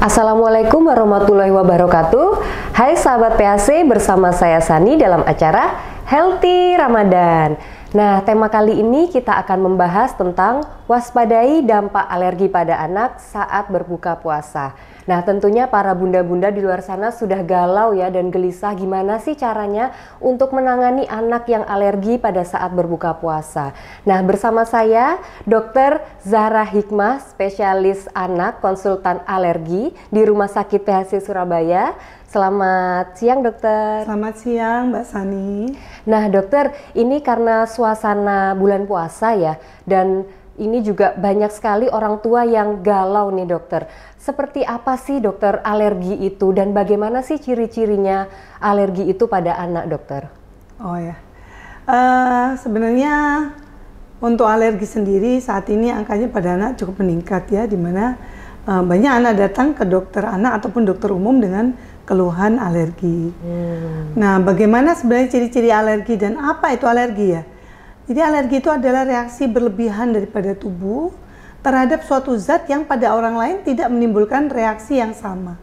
Assalamualaikum warahmatullahi wabarakatuh. Hai sahabat PAC, bersama saya Sani dalam acara Healthy Ramadan. Nah, tema kali ini kita akan membahas tentang waspadai dampak alergi pada anak saat berbuka puasa. Nah, tentunya para bunda-bunda di luar sana sudah galau ya dan gelisah gimana sih caranya untuk menangani anak yang alergi pada saat berbuka puasa. Nah, bersama saya Dr. Zahra Hikmah, spesialis anak konsultan alergi di Rumah Sakit PHC Surabaya. Selamat siang dokter. Selamat siang Mbak Sani. Nah dokter, ini karena suasana bulan puasa ya, dan ini juga banyak sekali orang tua yang galau nih dokter. Seperti apa sih dokter alergi itu dan bagaimana sih ciri-cirinya alergi itu pada anak dokter? Oh ya, sebenarnya untuk alergi sendiri saat ini angkanya pada anak cukup meningkat ya, dimana banyak anak datang ke dokter anak ataupun dokter umum dengan keluhan alergi. Nah, bagaimana sebenarnya ciri-ciri alergi dan apa itu alergi ya? Jadi alergi itu adalah reaksi berlebihan daripada tubuh terhadap suatu zat yang pada orang lain tidak menimbulkan reaksi yang sama.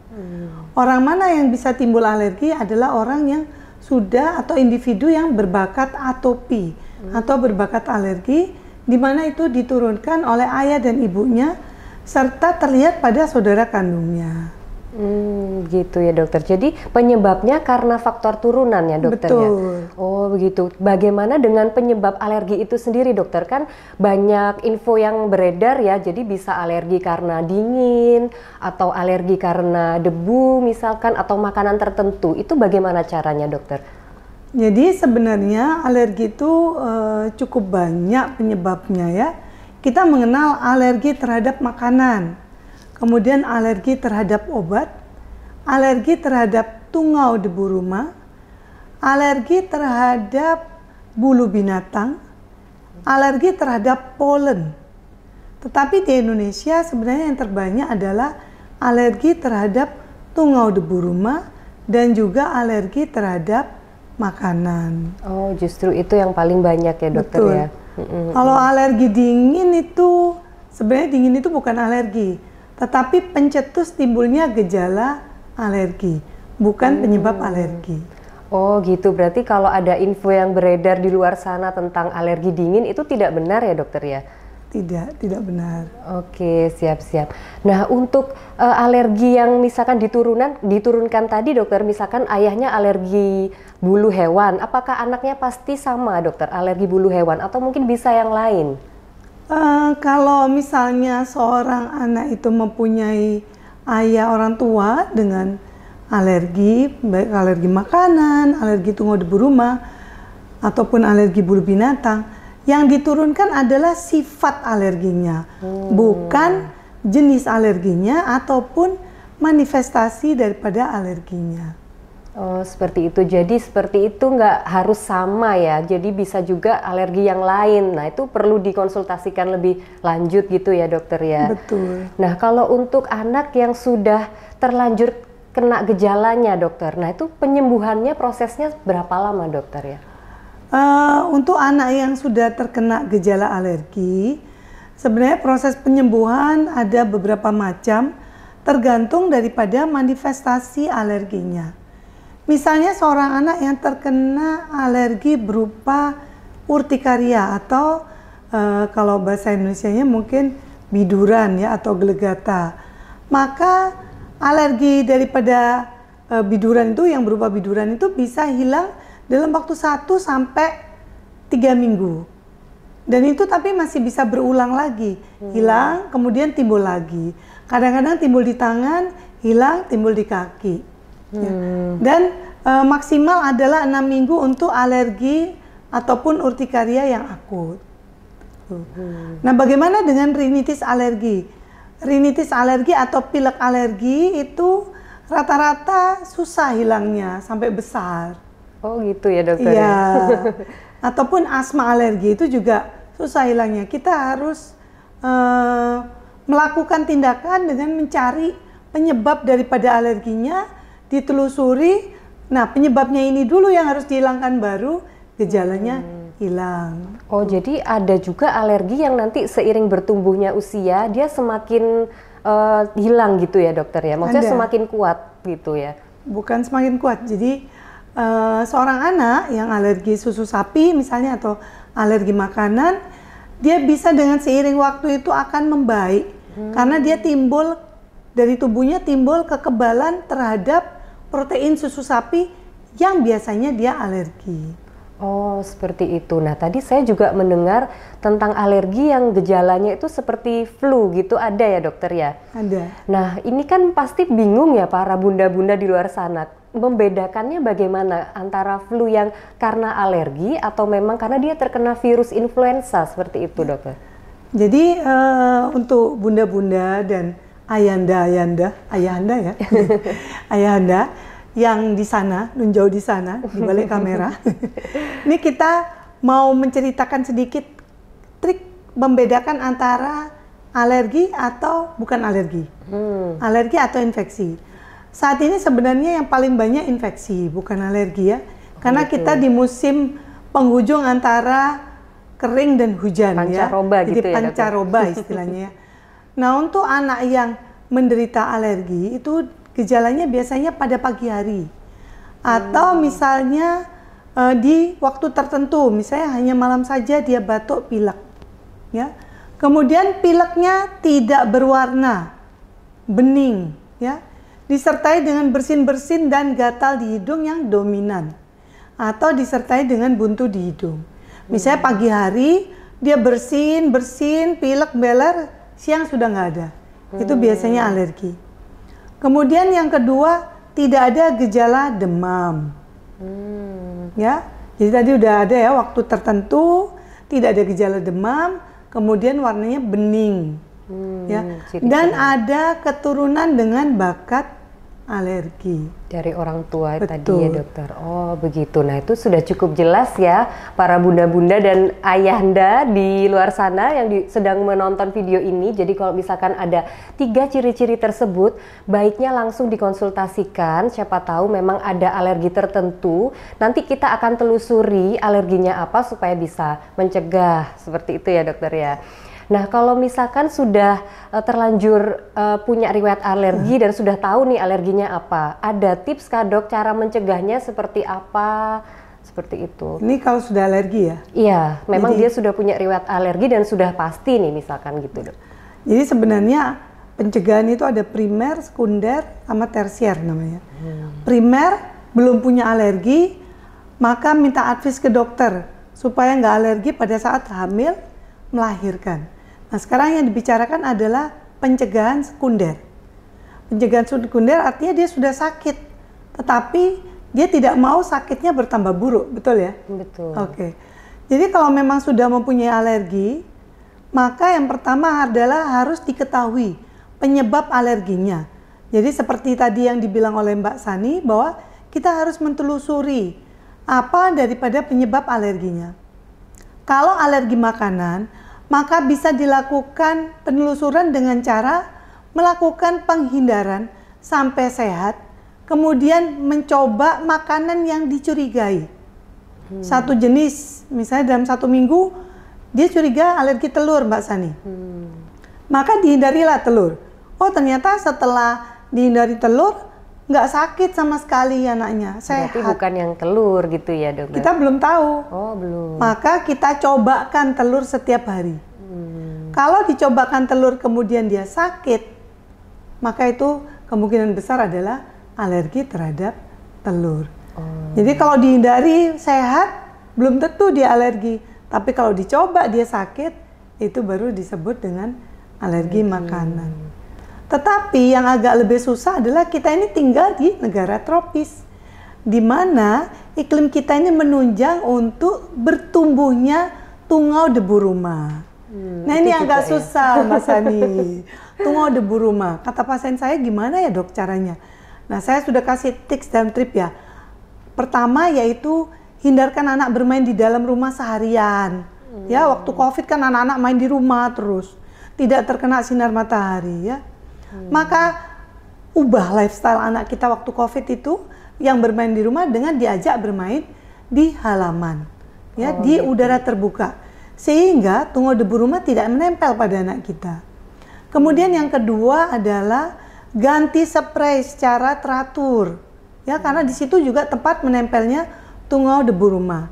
Orang mana yang bisa timbul alergi adalah orang yang sudah atau individu yang berbakat atopi atau berbakat alergi, di mana itu diturunkan oleh ayah dan ibunya serta terlihat pada saudara kandungnya. Gitu ya dokter. Jadi penyebabnya karena faktor turunan ya dokter. Betul. Ya? Oh begitu. Bagaimana dengan penyebab alergi itu sendiri dokter? Kan banyak info yang beredar ya, jadi bisa alergi karena dingin atau alergi karena debu misalkan atau makanan tertentu. Itu bagaimana caranya dokter? Jadi sebenarnya alergi itu cukup banyak penyebabnya ya. Kita mengenal alergi terhadap makanan, kemudian alergi terhadap obat, alergi terhadap tungau debu rumah, alergi terhadap bulu binatang, alergi terhadap polen. Tetapi di Indonesia sebenarnya yang terbanyak adalah alergi terhadap tungau debu rumah dan juga alergi terhadap makanan. Oh, justru itu yang paling banyak ya dokter. Betul. Ya. Kalau alergi dingin itu sebenarnya dingin itu bukan alergi, tetapi pencetus timbulnya gejala alergi, bukan penyebab alergi. Oh gitu, berarti kalau ada info yang beredar di luar sana tentang alergi dingin itu tidak benar ya dokter ya? Tidak benar. Oke, siap-siap. Nah untuk alergi yang misalkan diturunkan tadi dokter, misalkan ayahnya alergi bulu hewan, apakah anaknya pasti sama dokter alergi bulu hewan atau mungkin bisa yang lain? Kalau misalnya seorang anak itu mempunyai ayah orang tua dengan alergi, baik alergi makanan, alergi tungau debu rumah, ataupun alergi bulu binatang, yang diturunkan adalah sifat alerginya, bukan jenis alerginya ataupun manifestasi daripada alerginya. Oh seperti itu, jadi seperti itu nggak harus sama ya, jadi bisa juga alergi yang lain. Nah itu perlu dikonsultasikan lebih lanjut gitu ya dokter ya. Betul. Nah kalau untuk anak yang sudah terlanjur kena gejalanya dokter, nah itu penyembuhannya prosesnya berapa lama dokter ya? Untuk anak yang sudah terkena gejala alergi, sebenarnya proses penyembuhan ada beberapa macam, tergantung daripada manifestasi alerginya. Misalnya seorang anak yang terkena alergi berupa urtikaria atau kalau bahasa Indonesianya mungkin biduran ya atau gelegata, maka alergi daripada biduran itu yang berupa biduran itu bisa hilang dalam waktu 1 sampai 3 minggu. Dan itu tapi masih bisa berulang lagi, hilang kemudian timbul lagi. Kadang-kadang timbul di tangan, hilang timbul di kaki. Ya. Dan maksimal adalah 6 minggu untuk alergi ataupun urtikaria yang akut. Nah, bagaimana dengan rinitis alergi? Rinitis alergi atau pilek alergi itu rata-rata susah hilangnya sampai besar. Oh gitu ya dokter. Iya. Ataupun asma alergi itu juga susah hilangnya. Kita harus melakukan tindakan dengan mencari penyebab daripada alerginya, ditelusuri. Nah, penyebabnya ini dulu yang harus dihilangkan, baru gejalanya hilang. Oh, jadi ada juga alergi yang nanti seiring bertumbuhnya usia dia semakin hilang gitu ya dokter ya? Maksudnya Ada. semakin kuat gitu ya? Bukan semakin kuat. Jadi seorang anak yang alergi susu sapi misalnya atau alergi makanan, dia bisa dengan seiring waktu itu akan membaik karena dia timbul dari tubuhnya timbul kekebalan terhadap protein susu sapi yang biasanya dia alergi. Oh, seperti itu. Nah, tadi saya juga mendengar tentang alergi yang gejalanya itu seperti flu gitu, ada ya dokter ya? Ada. Nah, ini kan pasti bingung ya para bunda-bunda di luar sana. Membedakannya bagaimana antara flu yang karena alergi atau memang karena dia terkena virus influenza seperti itu, dokter? Jadi untuk bunda-bunda dan ayahanda ya, ayahanda yang di sana, nun jauh di sana, di balik kamera. Ini kita mau menceritakan sedikit trik membedakan antara alergi atau bukan alergi. Alergi atau infeksi. Saat ini sebenarnya yang paling banyak infeksi, bukan alergi ya. Karena kita di musim penghujung antara kering dan hujan pancaroba ya. Gitu jadi ya, pancaroba istilahnya. Nah, untuk anak yang menderita alergi itu gejalanya biasanya pada pagi hari atau misalnya di waktu tertentu, misalnya hanya malam saja dia batuk pilek, ya. Kemudian pileknya tidak berwarna, bening, ya, disertai dengan bersin-bersin dan gatal di hidung yang dominan, atau disertai dengan buntu di hidung. Misalnya pagi hari dia bersin, pilek, beler, siang sudah nggak ada, itu biasanya alergi. Kemudian yang kedua, tidak ada gejala demam. Ya, jadi tadi udah ada ya waktu tertentu tidak ada gejala demam, kemudian warnanya bening. Ya. Dan ada keturunan dengan bakat alergi. Dari orang tua. Betul. Tadi ya dokter. Oh begitu. Nah itu sudah cukup jelas ya para bunda-bunda dan ayahanda di luar sana yang sedang menonton video ini. Jadi kalau misalkan ada 3 ciri-ciri tersebut, baiknya langsung dikonsultasikan. Siapa tahu memang ada alergi tertentu. Nanti kita akan telusuri alerginya apa supaya bisa mencegah. Seperti itu ya dokter ya. Nah, kalau misalkan sudah terlanjur punya riwayat alergi dan sudah tahu nih alerginya apa, ada tips kah dok cara mencegahnya seperti apa? Seperti itu. Ini kalau sudah alergi ya? Iya, memang dia sudah punya riwayat alergi dan sudah pasti nih misalkan gitu dok. Jadi sebenarnya pencegahan itu ada primer, sekunder, sama tersier namanya. Primer belum punya alergi, maka minta advis ke dokter supaya nggak alergi pada saat hamil, melahirkan. Nah, sekarang yang dibicarakan adalah pencegahan sekunder. Pencegahan sekunder artinya dia sudah sakit, tetapi dia tidak mau sakitnya bertambah buruk, betul ya? Betul. Oke. Jadi kalau memang sudah mempunyai alergi, maka yang pertama adalah harus diketahui penyebab alerginya. Jadi seperti tadi yang dibilang oleh Mbak Sani, bahwa kita harus mentelusuri apa daripada penyebab alerginya. Kalau alergi makanan, maka bisa dilakukan penelusuran dengan cara melakukan penghindaran sampai sehat, kemudian mencoba makanan yang dicurigai. Satu jenis, misalnya dalam 1 minggu, dia curiga alergi telur, Mbak Sani. Maka dihindarilah telur. Oh, ternyata setelah dihindari telur, nggak sakit sama sekali anaknya, sehat. Berarti bukan yang telur gitu ya dokter? Kita belum tahu. Oh belum. Maka kita cobakan telur setiap hari. Kalau dicobakan telur kemudian dia sakit, maka itu kemungkinan besar adalah alergi terhadap telur. Jadi kalau dihindari sehat, belum tentu dia alergi. Tapi kalau dicoba dia sakit, itu baru disebut dengan alergi makanan. Tetapi yang agak lebih susah adalah kita ini tinggal di negara tropis, di mana iklim kita ini menunjang untuk bertumbuhnya tungau debu rumah. Nah ini agak susah Mas Sani, tungau debu rumah. Kata pasien saya, gimana ya dok caranya? Nah saya sudah kasih tips dan trip ya. Pertama yaitu hindarkan anak bermain di dalam rumah seharian. Ya waktu COVID kan anak-anak main di rumah terus, tidak terkena sinar matahari ya. Maka ubah lifestyle anak kita waktu COVID itu yang bermain di rumah dengan diajak bermain di halaman, ya di udara terbuka, sehingga tungau debu rumah tidak menempel pada anak kita. Kemudian yang kedua adalah ganti spray secara teratur. Ya, karena di situ juga tempat menempelnya tungau debu rumah.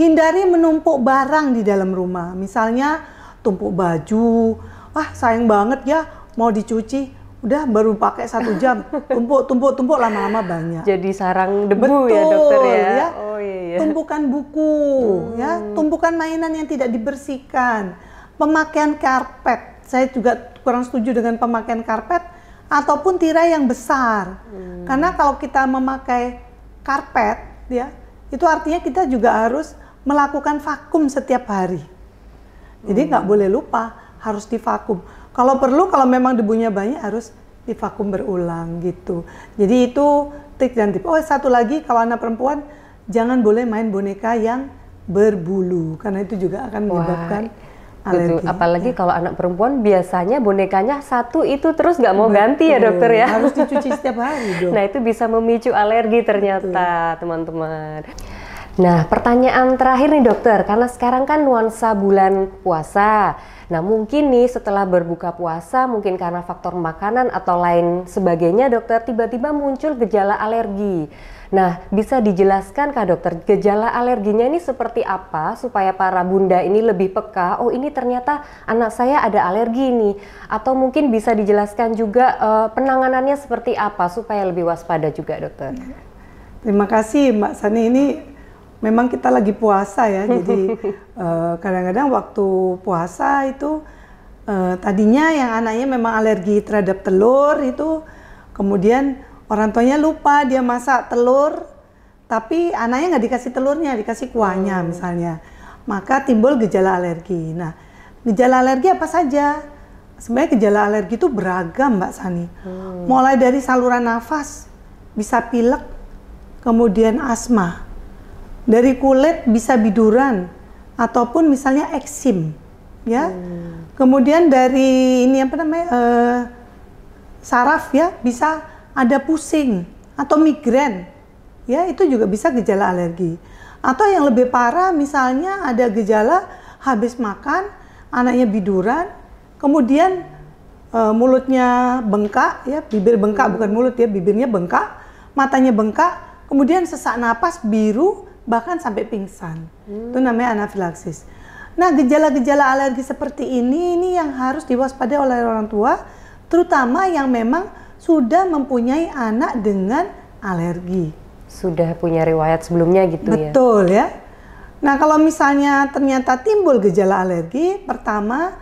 Hindari menumpuk barang di dalam rumah. Misalnya tumpuk baju, sayang banget ya mau dicuci, udah baru pakai 1 jam, tumpuk lama-lama banyak. Jadi sarang debu. Betul, ya dokter ya. Oh iya. Tumpukan buku, ya, tumpukan mainan yang tidak dibersihkan, pemakaian karpet. Saya juga kurang setuju dengan pemakaian karpet ataupun tirai yang besar. Karena kalau kita memakai karpet, ya, itu artinya kita juga harus melakukan vakum setiap hari. Jadi nggak boleh lupa, harus divakum. Kalau perlu, kalau memang debunya banyak harus divakum berulang gitu. Jadi itu trik dan tip. Oh, satu lagi, kalau anak perempuan jangan boleh main boneka yang berbulu karena itu juga akan menyebabkan alergi. Betul. Apalagi kalau anak perempuan biasanya bonekanya satu itu terus nggak mau ganti ya dokter ya. Harus dicuci setiap hari dong. Nah itu bisa memicu alergi ternyata teman-teman. Nah pertanyaan terakhir nih dokter, karena sekarang kan nuansa bulan puasa. Nah mungkin nih setelah berbuka puasa, mungkin karena faktor makanan atau lain sebagainya dokter, tiba-tiba muncul gejala alergi. Nah bisa dijelaskan Kak dokter, gejala alerginya ini seperti apa supaya para bunda ini lebih peka, oh ini ternyata anak saya ada alergi nih. Atau mungkin bisa dijelaskan juga penanganannya seperti apa supaya lebih waspada juga dokter. Terima kasih Mbak Sani, ini memang kita lagi puasa ya, jadi kadang-kadang waktu puasa itu tadinya yang anaknya memang alergi terhadap telur itu, kemudian orang tuanya lupa dia masak telur, tapi anaknya nggak dikasih telurnya, dikasih kuahnya misalnya, maka timbul gejala alergi. Nah, gejala alergi apa saja? Sebenarnya gejala alergi itu beragam Mbak Sani, mulai dari saluran nafas, bisa pilek, kemudian asma. Dari kulit bisa biduran ataupun misalnya eksim, ya. Kemudian dari ini apa namanya saraf ya, bisa ada pusing atau migrain, ya itu juga bisa gejala alergi. Atau yang lebih parah misalnya ada gejala habis makan, anaknya biduran, kemudian mulutnya bengkak, ya bibir bengkak bukan mulut ya, bibirnya bengkak, matanya bengkak, kemudian sesak napas biru, bahkan sampai pingsan. Itu namanya anafilaksis. Nah, gejala-gejala alergi seperti ini yang harus diwaspadai oleh orang tua, terutama yang memang sudah mempunyai anak dengan alergi. Sudah punya riwayat sebelumnya gitu ya? Betul ya. Nah, kalau misalnya ternyata timbul gejala alergi, pertama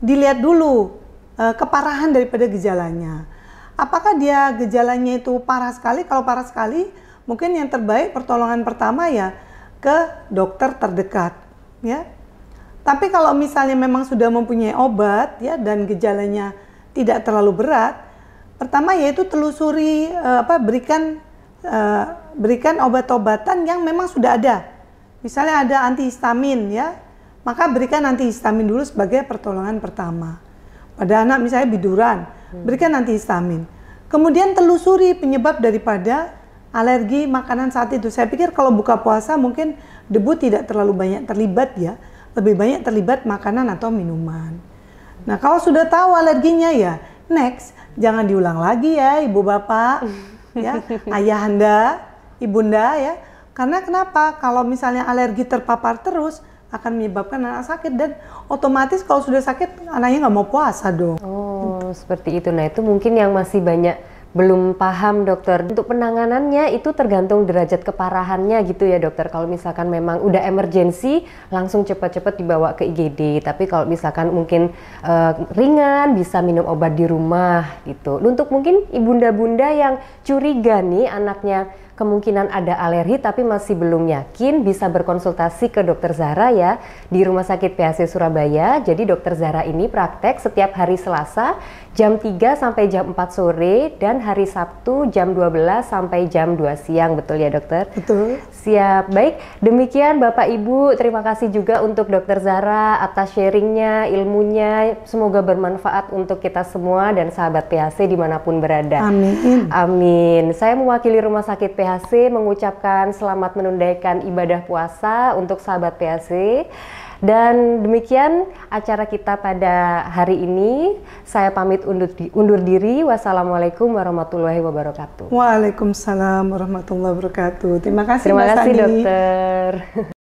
dilihat dulu keparahan daripada gejalanya. Apakah dia gejalanya itu parah sekali? Kalau parah sekali, mungkin yang terbaik pertolongan pertama ya ke dokter terdekat, ya. Tapi kalau misalnya memang sudah mempunyai obat ya dan gejalanya tidak terlalu berat, pertama yaitu telusuri berikan obat-obatan yang memang sudah ada. Misalnya ada antihistamin ya, maka berikan antihistamin dulu sebagai pertolongan pertama. Pada anak misalnya biduran, berikan antihistamin. Kemudian telusuri penyebab daripada alergi makanan saat itu. Saya pikir kalau buka puasa mungkin debu tidak terlalu banyak terlibat ya, lebih banyak terlibat makanan atau minuman. Nah kalau sudah tahu alerginya ya, next jangan diulang lagi ya ibu bapak, ya ayahanda, ibunda ya. Karena kenapa? Kalau misalnya alergi terpapar terus akan menyebabkan anak sakit dan otomatis kalau sudah sakit anaknya nggak mau puasa dong. Oh seperti itu. Nah itu mungkin yang masih banyak belum paham dokter. Untuk penanganannya itu tergantung derajat keparahannya gitu ya dokter. Kalau misalkan memang udah emergensi langsung cepat-cepat dibawa ke IGD. Tapi kalau misalkan mungkin ringan bisa minum obat di rumah gitu. Untuk mungkin ibunda-bunda yang curiga nih anaknya kemungkinan ada alergi tapi masih belum yakin, bisa berkonsultasi ke Dokter Zahra ya di Rumah Sakit PHC Surabaya. Jadi Dokter Zahra ini praktek setiap hari Selasa jam 3 sampai jam 4 sore dan hari Sabtu jam 12 sampai jam 2 siang. Betul ya dokter? Betul. Siap. Baik, demikian Bapak Ibu, terima kasih juga untuk Dokter Zahra atas sharingnya, ilmunya. Semoga bermanfaat untuk kita semua dan sahabat PHC dimanapun berada. Amin. Amin. Saya mewakili Rumah Sakit PHC mengucapkan selamat menunaikan ibadah puasa untuk sahabat PHC. Dan demikian acara kita pada hari ini. Saya pamit undur diri. Wassalamualaikum warahmatullahi wabarakatuh. Waalaikumsalam warahmatullahi wabarakatuh. Terima kasih, Terima Mbak kasih, Sani. dokter.